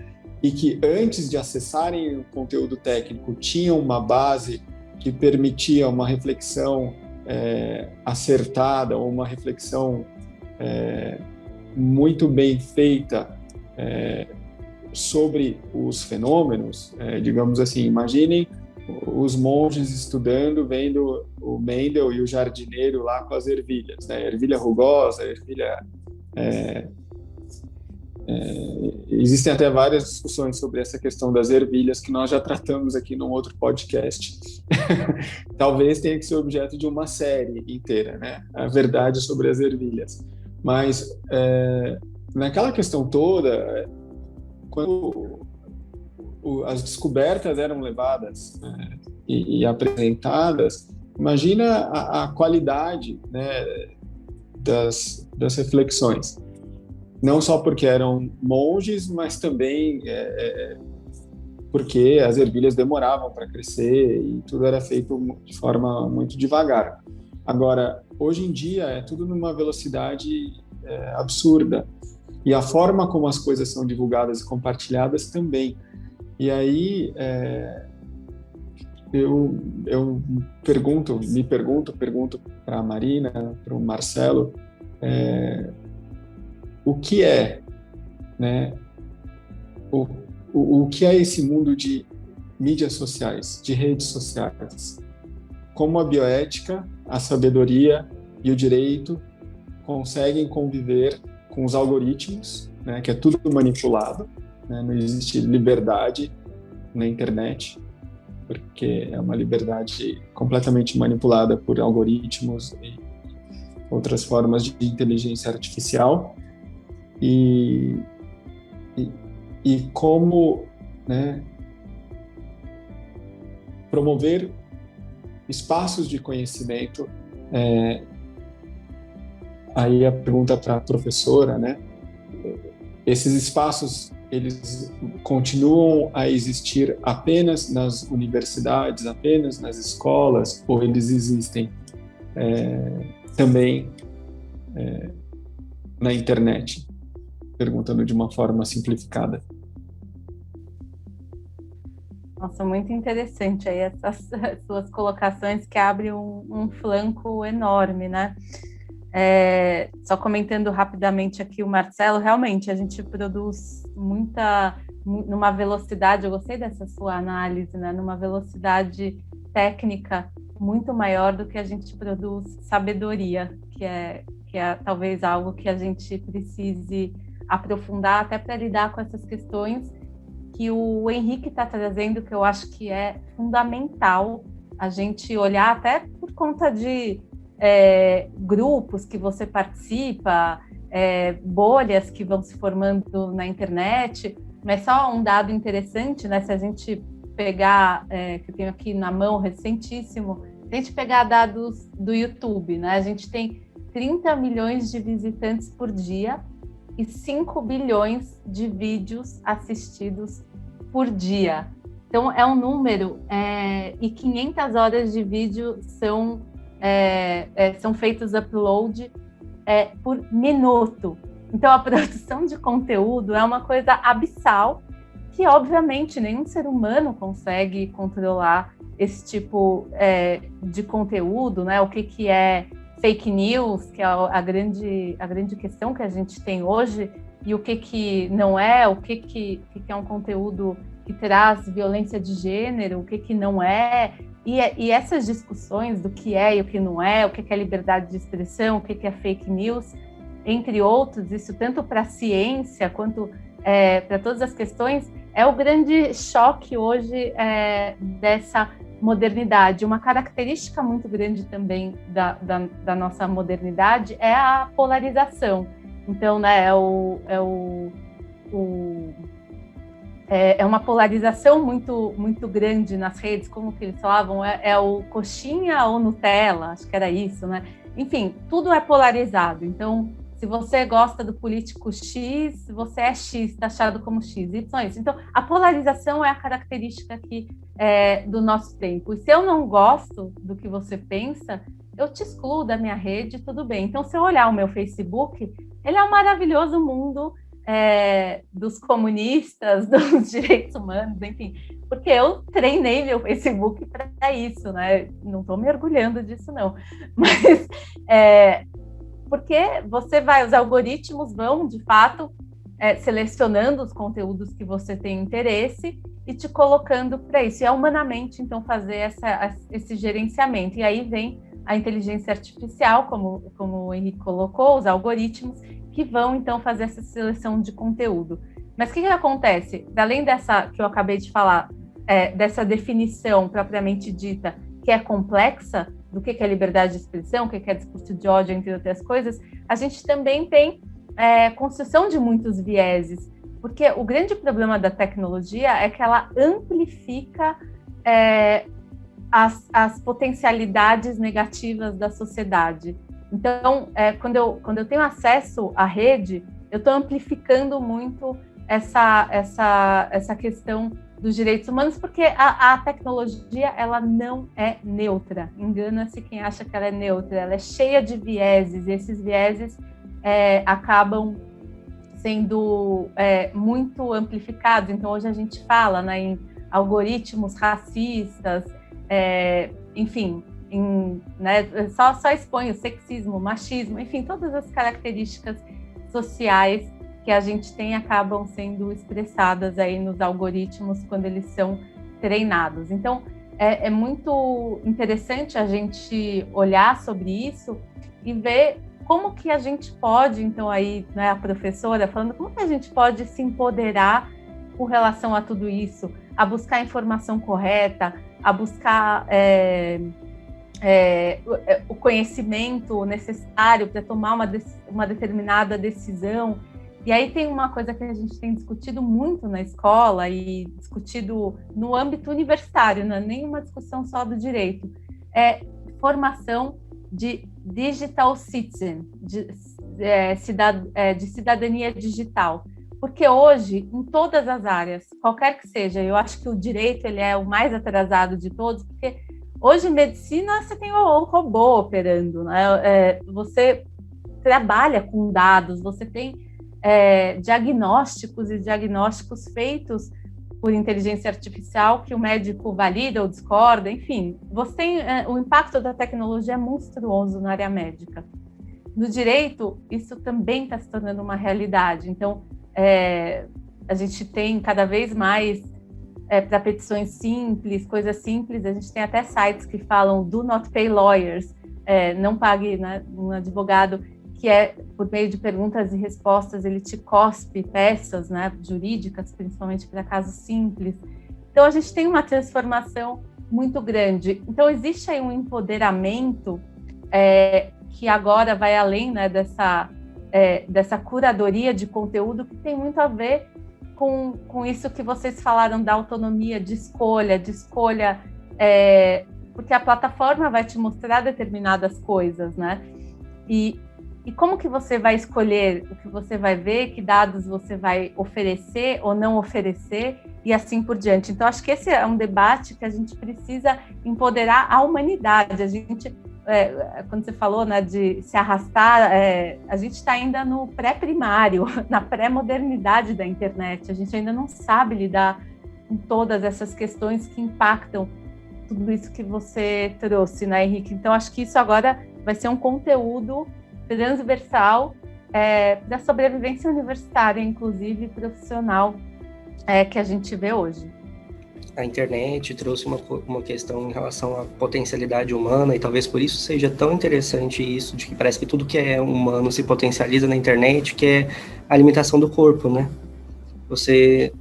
e que antes de acessarem o conteúdo técnico tinham uma base que permitia uma reflexão acertada, ou uma reflexão muito bem feita sobre os fenômenos, digamos assim, imaginem os monges estudando, vendo o Mendel e o jardineiro lá com as ervilhas, né? Ervilha rugosa, ervilha... existem até várias discussões sobre essa questão das ervilhas que nós já tratamos aqui num outro podcast. Talvez tenha que ser objeto de uma série inteira, né? A verdade sobre as ervilhas. Mas naquela questão toda, quando as descobertas eram levadas e apresentadas, imagina a qualidade, né, das reflexões. Não só porque eram monges, mas também porque as ervilhas demoravam para crescer e tudo era feito de forma muito devagar. Agora, hoje em dia, é tudo numa velocidade absurda. E a forma como as coisas são divulgadas e compartilhadas também. E aí, eu pergunto para a Marina, para o Marcelo, o que é, né, o que é esse mundo de mídias sociais, de redes sociais? Como a bioética, a sabedoria e o direito conseguem conviver com os algoritmos, né, que é tudo manipulado, né, não existe liberdade na internet, porque é uma liberdade completamente manipulada por algoritmos e outras formas de inteligência artificial. E como, né, promover espaços de conhecimento. Aí a pergunta para a professora, né? Esses espaços, eles continuam a existir apenas nas universidades, apenas nas escolas, ou eles existem também na internet? Perguntando de uma forma simplificada. Nossa, muito interessante aí essas suas colocações que abrem um flanco enorme, né? Só comentando rapidamente aqui o Marcelo, realmente a gente produz numa velocidade, eu gostei dessa sua análise, né? Numa velocidade técnica muito maior do que a gente produz sabedoria, que é talvez algo que a gente precise aprofundar até para lidar com essas questões que o Henrique está trazendo, que eu acho que é fundamental a gente olhar até por conta de grupos que você participa, bolhas que vão se formando na internet, mas só um dado interessante, né? Se a gente pegar, que eu tenho aqui na mão recentíssimo, se a gente pegar dados do YouTube, né? A gente tem 30 milhões de visitantes por dia e 5 bilhões de vídeos assistidos por dia. Então, é um número, e 500 horas de vídeo são feitos upload por minuto. Então, a produção de conteúdo é uma coisa abissal que, obviamente, nenhum ser humano consegue controlar esse tipo de conteúdo, né? O que é fake news, que é a grande questão que a gente tem hoje, e o que não é, o que é um conteúdo que traz violência de gênero, o que não é, e essas discussões do que é e o que não é, o que é liberdade de expressão, o que é fake news, entre outros, isso tanto para a ciência quanto para todas as questões, é o grande choque hoje dessa modernidade. Uma característica muito grande também da nossa modernidade é a polarização. Então, né, é uma polarização muito, muito grande nas redes, como que eles falavam, é o coxinha ou Nutella, acho que era isso, né? Enfim, tudo é polarizado. Então, se você gosta do político X, você é X, taxado como X, Y, isso. Então, a polarização é a característica aqui do nosso tempo. E se eu não gosto do que você pensa, eu te excluo da minha rede, tudo bem. Então, se eu olhar o meu Facebook, ele é um maravilhoso mundo dos comunistas, dos direitos humanos, enfim, porque eu treinei meu Facebook para isso, né? Não estou me orgulhando disso, não. Mas porque os algoritmos vão, de fato, selecionando os conteúdos que você tem interesse e te colocando para isso. E é humanamente, então, fazer esse gerenciamento. E aí vem a inteligência artificial, como o Henrique colocou, os algoritmos, que vão, então, fazer essa seleção de conteúdo. Mas o que acontece? Além dessa que eu acabei de falar, dessa definição propriamente dita, que é complexa, do que é liberdade de expressão, o que é discurso de ódio, entre outras coisas, a gente também tem construção de muitos vieses, porque o grande problema da tecnologia é que ela amplifica as potencialidades negativas da sociedade. Então, quando eu tenho acesso à rede, eu estou amplificando muito essa questão dos direitos humanos, porque a tecnologia ela não é neutra. Engana-se quem acha que ela é neutra. Ela é cheia de vieses, e esses vieses acabam sendo muito amplificados. Então, hoje a gente fala, né, em algoritmos racistas, enfim, né, só expõe o sexismo, o machismo, enfim, todas as características sociais que a gente tem acabam sendo expressadas aí nos algoritmos quando eles são treinados. Então, é muito interessante a gente olhar sobre isso e ver como que a gente pode, então aí, né, a professora falando, como que a gente pode se empoderar com relação a tudo isso, a buscar a informação correta, a buscar o conhecimento necessário para tomar uma determinada decisão. E aí tem uma coisa que a gente tem discutido muito na escola e discutido no âmbito universitário, não é nenhuma discussão só do direito, é formação de digital citizen, de cidadania digital. Porque hoje, em todas as áreas, qualquer que seja, eu acho que o direito ele é o mais atrasado de todos, porque hoje em medicina você tem o robô operando, né? Você trabalha com dados, você tem diagnósticos feitos por inteligência artificial que o médico valida ou discorda, enfim, você tem, o impacto da tecnologia é monstruoso na área médica. No direito, isso também está se tornando uma realidade. Então, a gente tem cada vez mais, para petições simples, coisas simples, a gente tem até sites que falam do not pay lawyers, não pague, né, um advogado, que por meio de perguntas e respostas, ele te cospe peças, né, jurídicas, principalmente para casos simples. Então, a gente tem uma transformação muito grande. Então, existe aí um empoderamento que agora vai além, né, dessa curadoria de conteúdo, que tem muito a ver com isso que vocês falaram da autonomia de escolha, porque a plataforma vai te mostrar determinadas coisas, né? E como que você vai escolher o que você vai ver, que dados você vai oferecer ou não oferecer, e assim por diante. Então, acho que esse é um debate que a gente precisa empoderar a humanidade. A gente, quando você falou, né, de se arrastar, a gente está ainda no pré-primário, na pré-modernidade da internet. A gente ainda não sabe lidar com todas essas questões que impactam tudo isso que você trouxe, né, Henrique? Então, acho que isso agora vai ser um conteúdo transversal da sobrevivência universitária, inclusive profissional, que a gente vê hoje. A internet trouxe uma questão em relação à potencialidade humana, e talvez por isso seja tão interessante isso, de que parece que tudo que é humano se potencializa na internet, que é a limitação do corpo, né? Você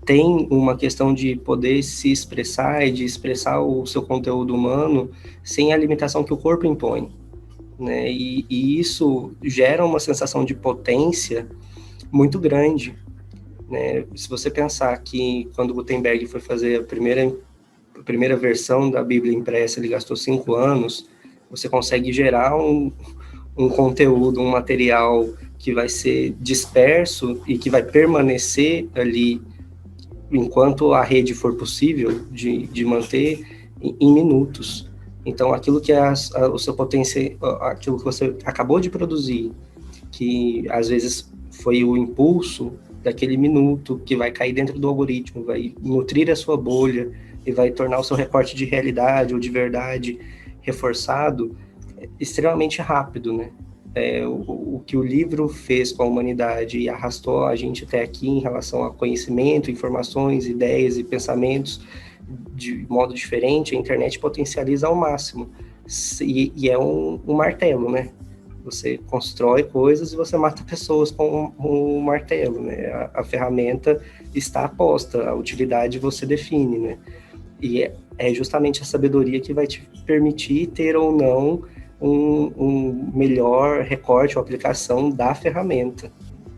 tem uma questão de poder se expressar e de expressar o seu conteúdo humano sem a limitação que o corpo impõe, né? E isso gera uma sensação de potência muito grande, né? Se você pensar que quando Gutenberg foi fazer a primeira versão da Bíblia impressa, ele gastou 5 anos, você consegue gerar um conteúdo, um material que vai ser disperso e que vai permanecer ali enquanto a rede for possível de manter em minutos. Então, aquilo que é o seu potencial, aquilo que você acabou de produzir, que às vezes foi o impulso daquele minuto que vai cair dentro do algoritmo, vai nutrir a sua bolha e vai tornar o seu recorte de realidade ou de verdade reforçado, extremamente rápido, né? O que o livro fez com a humanidade e arrastou a gente até aqui em relação a conhecimento, informações, ideias e pensamentos de modo diferente, a internet potencializa ao máximo. E é um martelo, né? Você constrói coisas e você mata pessoas com um martelo, né? A ferramenta está posta, a utilidade você define, né? E é justamente a sabedoria que vai te permitir ter ou não um melhor recorte ou aplicação da ferramenta.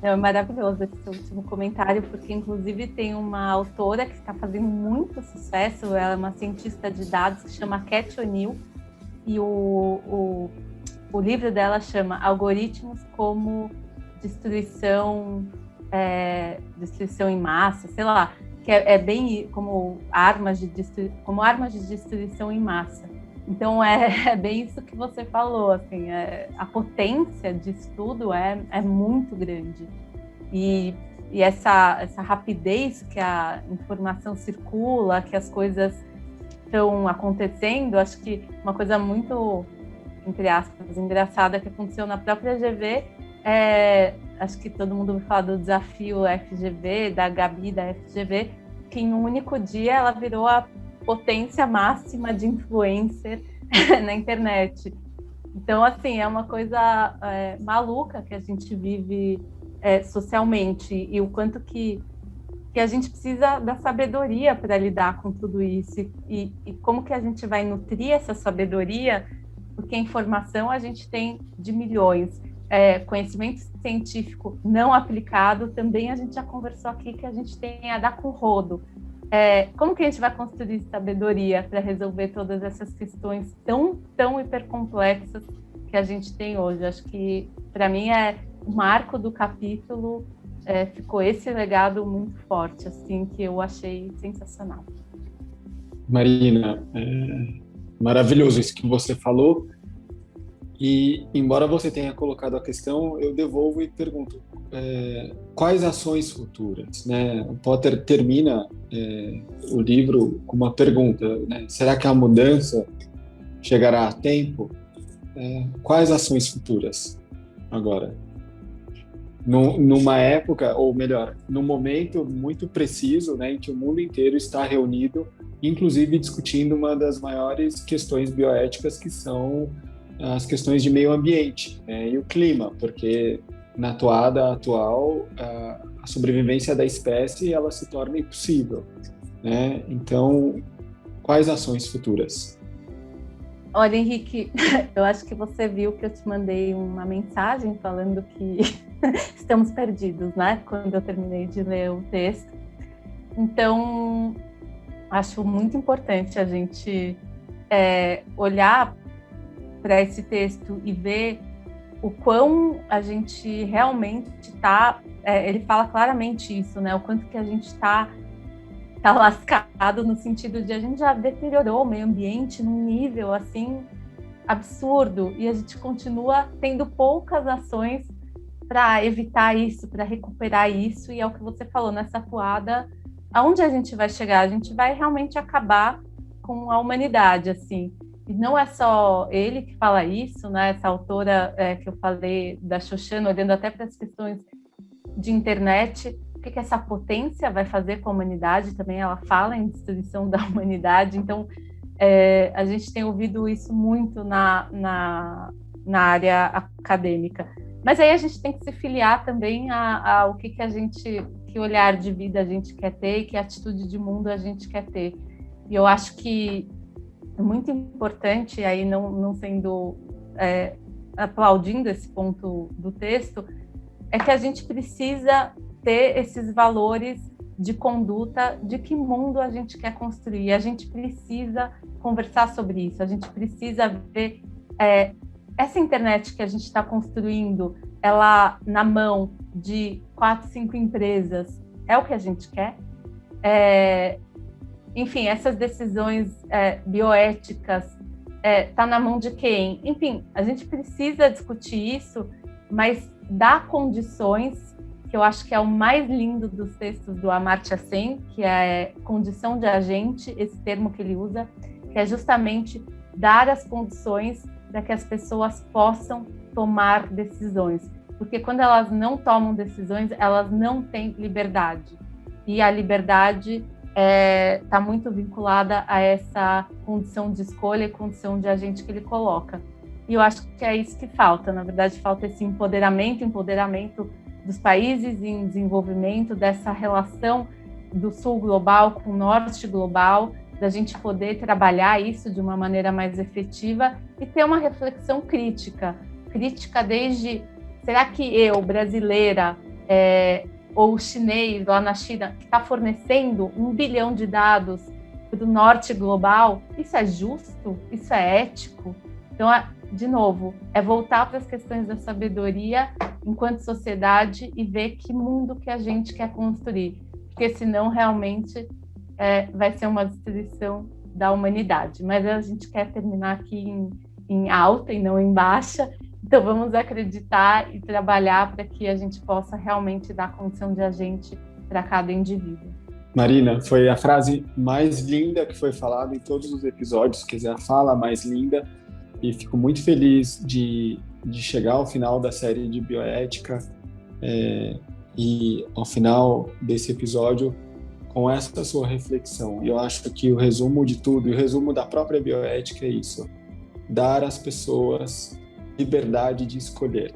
É maravilhoso esse seu último comentário, porque inclusive tem uma autora que está fazendo muito sucesso, ela é uma cientista de dados que chama Cat O'Neill, e o livro dela chama Algoritmos como Destruição em Massa, sei lá, que é bem como armas de destruição em massa. Então, é bem isso que você falou, assim, a potência de estudo é muito grande. E essa rapidez que a informação circula, que as coisas estão acontecendo, acho que uma coisa muito, entre aspas, engraçada que aconteceu na própria GV, acho que todo mundo vai falar do desafio FGV, da Gabi da FGV, que em um único dia ela virou a potência máxima de influencer na internet. Então, assim, é uma coisa maluca que a gente vive socialmente, e o quanto que a gente precisa da sabedoria para lidar com tudo isso, e como que a gente vai nutrir essa sabedoria, porque informação a gente tem de milhões, conhecimento científico não aplicado, também a gente já conversou aqui que a gente tem a dar com rodo. Como que a gente vai construir sabedoria para resolver todas essas questões tão hipercomplexas que a gente tem hoje? Acho que, para mim, o marco do capítulo ficou esse legado muito forte, assim, que eu achei sensacional. Marina, maravilhoso isso que você falou. E, embora você tenha colocado a questão, eu devolvo e pergunto, quais ações futuras, né? O Potter termina o livro com uma pergunta, né? Será que a mudança chegará a tempo? Quais ações futuras agora? Numa época, ou melhor, num momento muito preciso, né, em que o mundo inteiro está reunido, inclusive discutindo uma das maiores questões bioéticas, que são as questões de meio ambiente, né, e o clima, porque na toada atual a sobrevivência da espécie ela se torna impossível, né? Então, quais ações futuras? Olha, Henrique, eu acho que você viu que eu te mandei uma mensagem falando que estamos perdidos, né? Quando eu terminei de ler o texto. Então, acho muito importante a gente olhar para esse texto e ver o quão a gente realmente está... ele fala claramente isso, né? O quanto que a gente está lascado, no sentido de a gente já deteriorou o meio ambiente num nível assim absurdo, e a gente continua tendo poucas ações para evitar isso, para recuperar isso. E é o que você falou, nessa toada, aonde a gente vai chegar? A gente vai realmente acabar com a humanidade, assim. E não é só ele que fala isso, né? Essa autora que eu falei, da Shoshana, olhando até para as questões de internet, o que essa potência vai fazer com a humanidade, também ela fala em destruição da humanidade. Então, a gente tem ouvido isso muito na área acadêmica. Mas aí a gente tem que se filiar também ao que olhar de vida a gente quer ter e que atitude de mundo a gente quer ter. E eu acho que é muito importante, aí não sendo aplaudindo esse ponto do texto, é que a gente precisa ter esses valores de conduta, de que mundo a gente quer construir. A gente precisa conversar sobre isso, a gente precisa ver essa internet que a gente está construindo, ela na mão de 4, 5 empresas, é o que a gente quer? Enfim, essas decisões bioéticas tá na mão de quem? Enfim, a gente precisa discutir isso, mas dar condições, que eu acho que é o mais lindo dos textos do Amartya Sen, que é condição de agente, esse termo que ele usa, que é justamente dar as condições para que as pessoas possam tomar decisões. Porque quando elas não tomam decisões, elas não têm liberdade. E a liberdade está muito vinculada a essa condição de escolha e condição de agente que ele coloca. E eu acho que é isso que falta. Na verdade, falta esse empoderamento dos países em desenvolvimento, dessa relação do sul global com o norte global, da gente poder trabalhar isso de uma maneira mais efetiva e ter uma reflexão crítica desde, será que eu, brasileira, ou chinês lá na China, que está fornecendo 1 bilhão de dados para o norte global, isso é justo? Isso é ético? Então, de novo, voltar para as questões da sabedoria enquanto sociedade e ver que mundo que a gente quer construir, porque senão realmente vai ser uma destruição da humanidade. Mas a gente quer terminar aqui em alta e não em baixa, então vamos acreditar e trabalhar para que a gente possa realmente dar condição de agente para cada indivíduo. Marina, foi a frase mais linda que foi falada em todos os episódios, quer dizer, a fala mais linda, e fico muito feliz de chegar ao final da série de bioética e ao final desse episódio com essa sua reflexão. E eu acho que o resumo de tudo, e o resumo da própria bioética é isso: dar às pessoas liberdade de escolher,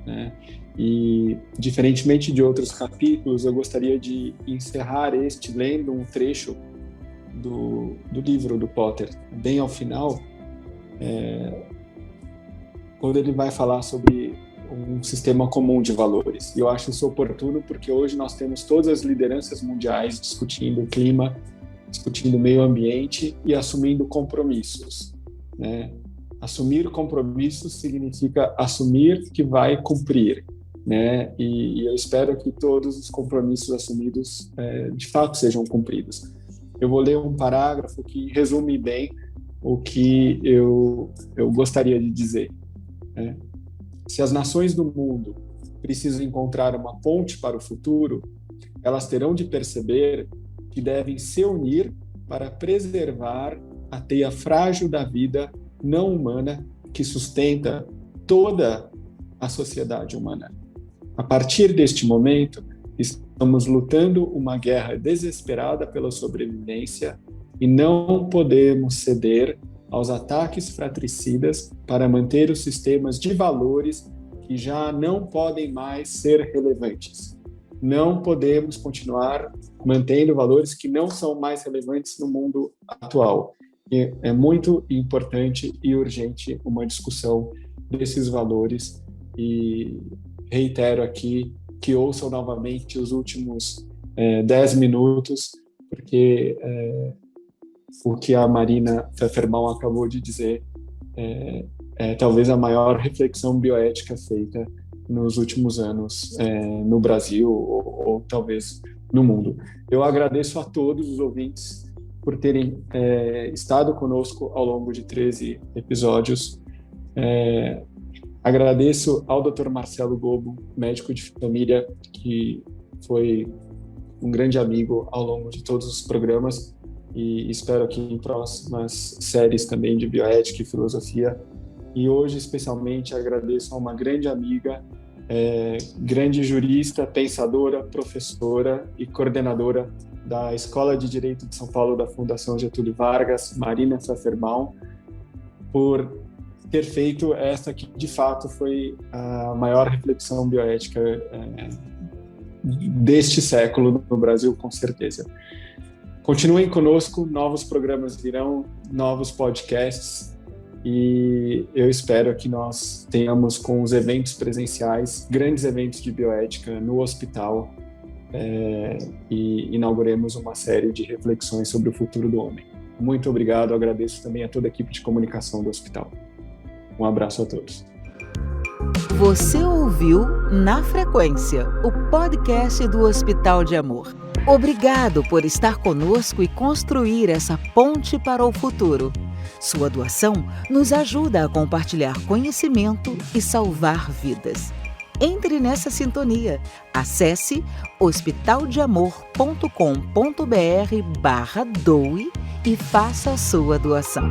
né? E, diferentemente de outros capítulos, eu gostaria de encerrar este lendo um trecho do livro do Potter, bem ao final, quando ele vai falar sobre um sistema comum de valores. E eu acho isso oportuno porque hoje nós temos todas as lideranças mundiais discutindo o clima, discutindo o meio ambiente e assumindo compromissos, né? Assumir compromissos significa assumir que vai cumprir, né? E eu espero que todos os compromissos assumidos de fato sejam cumpridos. Eu vou ler um parágrafo que resume bem o que eu gostaria de dizer, né? Se as nações do mundo precisam encontrar uma ponte para o futuro, elas terão de perceber que devem se unir para preservar a teia frágil da vida não humana que sustenta toda a sociedade humana. A partir deste momento, estamos lutando uma guerra desesperada pela sobrevivência e não podemos ceder aos ataques fratricidas para manter os sistemas de valores que já não podem mais ser relevantes. Não podemos continuar mantendo valores que não são mais relevantes no mundo atual. E é muito importante e urgente uma discussão desses valores, e reitero aqui que ouçam novamente os últimos 10 minutos, porque o que a Marina Pfefferbaum acabou de dizer é talvez a maior reflexão bioética feita nos últimos anos no Brasil ou talvez no mundo. Eu agradeço a todos os ouvintes por terem estado conosco ao longo de 13 episódios. Agradeço ao Dr. Marcelo Gobo, médico de família, que foi um grande amigo ao longo de todos os programas, e espero que em próximas séries também de bioética e filosofia. E hoje, especialmente, agradeço a uma grande amiga, grande jurista, pensadora, professora e coordenadora da Escola de Direito de São Paulo da Fundação Getúlio Vargas, Marina Pfefferbaum, por ter feito essa que, de fato, foi a maior reflexão bioética deste século no Brasil, com certeza. Continuem conosco, novos programas virão, novos podcasts, e eu espero que nós tenhamos, com os eventos presenciais, grandes eventos de bioética no hospital, e inauguremos uma série de reflexões sobre o futuro do homem. Muito obrigado, agradeço também a toda a equipe de comunicação do hospital. Um abraço a todos. Você ouviu Na Frequência, o podcast do Hospital de Amor. Obrigado por estar conosco e construir essa ponte para o futuro. Sua doação nos ajuda a compartilhar conhecimento e salvar vidas. Entre nessa sintonia. Acesse hospitaldeamor.com.br/doe e faça a sua doação.